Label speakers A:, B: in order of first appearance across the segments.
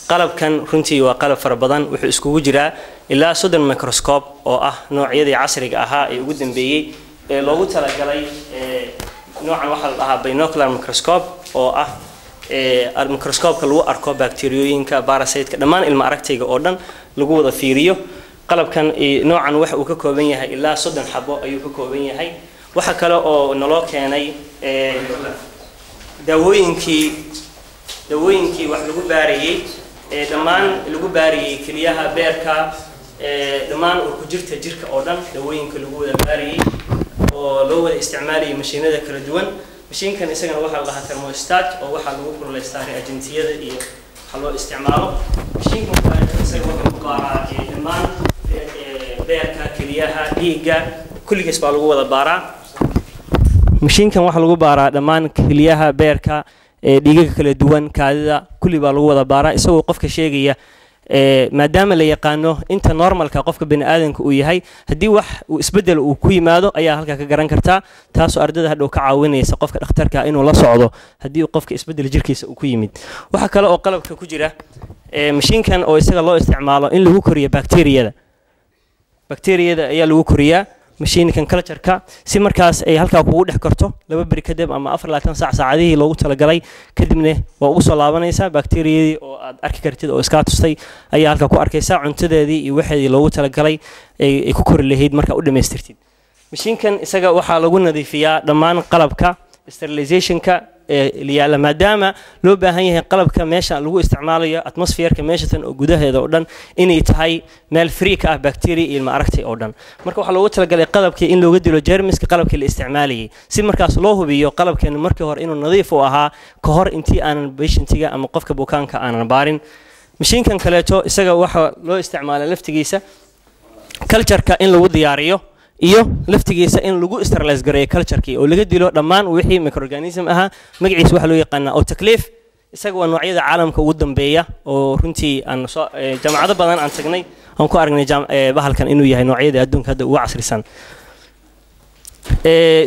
A: قلب كان رنتي وقلب فربضان وحسكو جرا إلا صدر ميكروسكوب أو نوعية عصري أها يقدم بيه لو تلاقي نوع واحد أها بينوكلر ميكروسكوب أو الميكروسكوب كلو أركو بكتيريوين كباراسيت كدمان المعركة أردن لجوه ذفيريو قلب كان نوعا واحد وككوبينيه إلا صدر حبو أيو ككوبينيه هاي وحكى له نلاقي يعني دواوينكي واحد لجو باري دمان لجو باري كليها بيركا دمان وكجرت جرك أردن دواوينك لجو باري ولو استعمالي ماشينة كلا دوان ماشين كان يسجن واحد لها ثرموستات أو واحد لجو كروليستاري أجنتية إيه حلو استعماله ماشين كان يسجن واحد مقارنة دمان بيركا كليها ديجا كل جسم لجو هذا بارا ماشين كان واحد لجو بارا دمان كليها بيركا ديجا كلا دوان كذا كل بالجو هذا بارا يسوي قفك شيء ما دام اللي يقانه أنت نورمال كقفك بين آدم كويهاي هدي وح وإسبدل وكوي ماذا أيها هلك كجران كرتا تاسو أردده هدو كعاوني سقفك اختار كأنه لا صعده هدي وقفك إسبدل جركيس وكوي ميد وحكى له قلب ككجرة مشين كان أو يسأل الله استعماله إن له كوريا بكتيريا ده أيه له كوريا مشين كان كلتشركا سمر كاس أي هلك وقود حكرته لو ببري كدب أما أفر لا تنسى ساعده لو تلقى كدمنه وأوصل لابنيسا بكتيريا أو أركيكرتيد أو إسكاتوستي أي هلك كو أركيسا عنتده دي واحد لو تلقى يكوكر اللي هيد مركا قدام يسترتيد مشين كان إسقى وحى لقولنا ذي فيها ضمان قلبك استرليزيشن كا اللي على ما دام لو بهاي قلب كماشة لو استعماله أتموسفير كماشة وجوده هذا أردن إني تهاي مال فريك بكتيريا المعركة أردن مركو حلو تلقى قلب كإن لو جدي له جيرمس كقلب كالاستعمالي سيم مركز الله بيو قلب كإنه مركو هر إنه نظيف وها كهر إنتي أنا بيش إنتي أما قفك بوكان كأنا بارين مشين كان كلاته إسقى وح لو استعماله لفت جيسة كلتشر كإن لو دياريو iyo laftigiisa in lagu sterilize gareeyo culture-kii oo laga dilo dhammaan wixii microorganism aha magaciisa waxa loo yaqaan oo takliif isaga waa noocyada caalamka ugu dambeeya oo runtii aan jaamacado badan aan tagnay aan ku aragnay bahalkan inuu yahay noocyada adduunka hadda ugu casrisan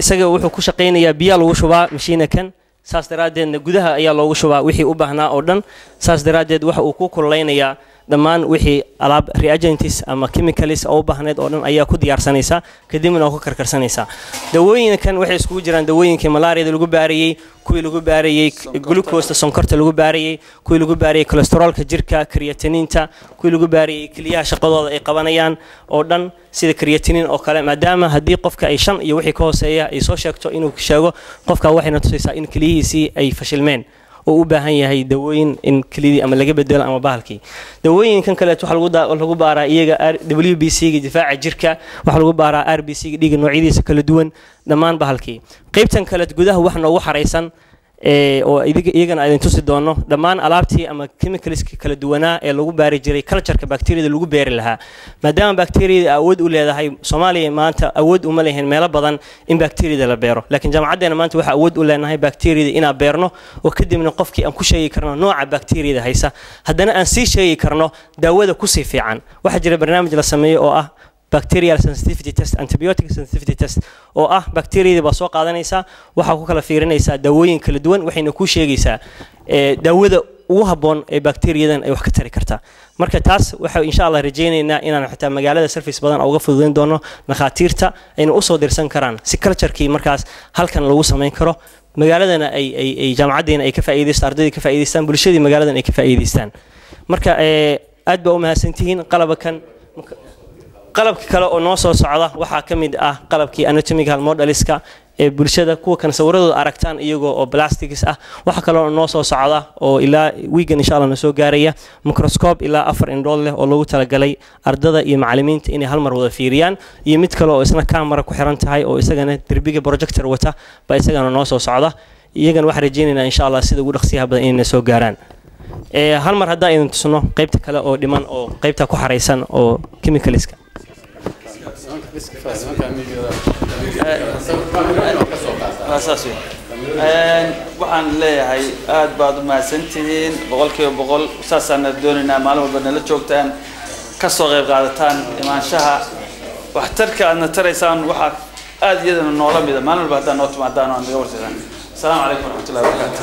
A: isaga wuxuu ku shaqeynayaa biyo lagu shubaa mashiinakan saas daraadeedna gudaha ayaa loogu shubaa wixii u baahnaa oo dhan saas daraadeed waxa uu ku kuleynayaa dhammaan wixii alaab reagents ama chemicals oo baahneed oo dhan ayaa ku diyaarsanaysa kadibna oo ka karkarsanaysa dawooyinkan waxay isku jiraan dawooyinka malaariyada lagu baariyay kuwii lagu baariyay glucose sonkorta lagu baariyay kuwii lagu baariyay cholesterolka jirka creatinine-ta kuwii lagu baariyay kaliya shaqadooda ay qabanayaan oo dhan sida creatinine oo kale maadaama hadii qofka ay shan iyo wixii ka hooseeya ay soo sheegto inuu sheego qofka waxayna tusaysaa in kaliyihiisii ay fashilmeen oo u baahan yahay dawooyin in kalidii ama laga bedelo ama bahalkii dawooyinkan kale waxa lagu baaraa iyaga WBC-ga difaaca jirka waxa lagu baaraa RBC-ga dhiiga noocyadiisa kala duwan dhammaan bahalkii qaybtan kale gudaha wax noogu xareysan oo iyagana ay tusi doono dhammaan alaabtii ama chemicals kala duwanaa ee lagu baari jiray culture-ka bacteria lagu beeri lahaa maadaama bacteria awood u leedahay Soomaaliya maanta awood uma leeyahay meelo badan in bacteria la beero laakiin jaamacadeena maanta waxa awood u leenahay bacteria ina beerno oo kadibna qofkii aan ku sheegi karno nooca bacteria haysa haddana aan sii sheegi karno daawada ku sii fiican waxa jira barnaamij la sameeyo oo ah bacterial sensitivity test antibiotic sensitivity test oo ah bacteria ba soo qaadanaysa waxa ku kala fiirinaysa daawooyin kala duwan waxayna ku sheegaysaa daawada ugu haboon ee bacteriadan ay wax ka tari kartaa marka taas waxa insha Allah rajaynaynaa inaan xitaa magaalada service badan uga fududeyn doono dhakhaatiirta ayna u soo dirsan karaan si culture-kii markaas halkan lagu sameyn karo magaaladana ay jaamacadeena ay ka faa'iideystaan ardayda ka faa'iideystaan bulshadii magaaladan ay ka faa'iideystaan marka aad ba u mahadsantihiin qalabka kale oo noo soo socda waxa kamid ah qalabkii anatomical modeliska ee bulshada kuwa kan sawirradooda aragtaan iyagoo oo plastics ah waxa kale oo noo soo socda oo ilaa weekend insha Allah soo gaaraya microscope ilaa 4 indhood leh oo lagu talagalay ardada iyo macallimiinta inay hal mar wada fiiriyaan iyo mid kale oo isna camera ku xiran tahay oo isagana darbiga projector wata ba isagana noo soo socda iyagana waxa rajaynaynaa insha Allah sida ugu dhaqsiyaha badan inay soo gaaraan hal mar hadaa idin tusno qaybta kale oo dhiman oo qaybta ku xareysan oo chemicalska
B: waxaan leeyahay aad baad u mahadsantihiin boqolkiiba boqol saasaan doonaynaa maalin walba nala joogtaan ka soo qayb qaadataan imaanshaha waxtarka aadna taraysaan waxaa aad iyadana noola mida maalin walba haddaan noo timaadaan oo aan naga warsadan asalaamu calaykum waraxmatullahi wabarakaatu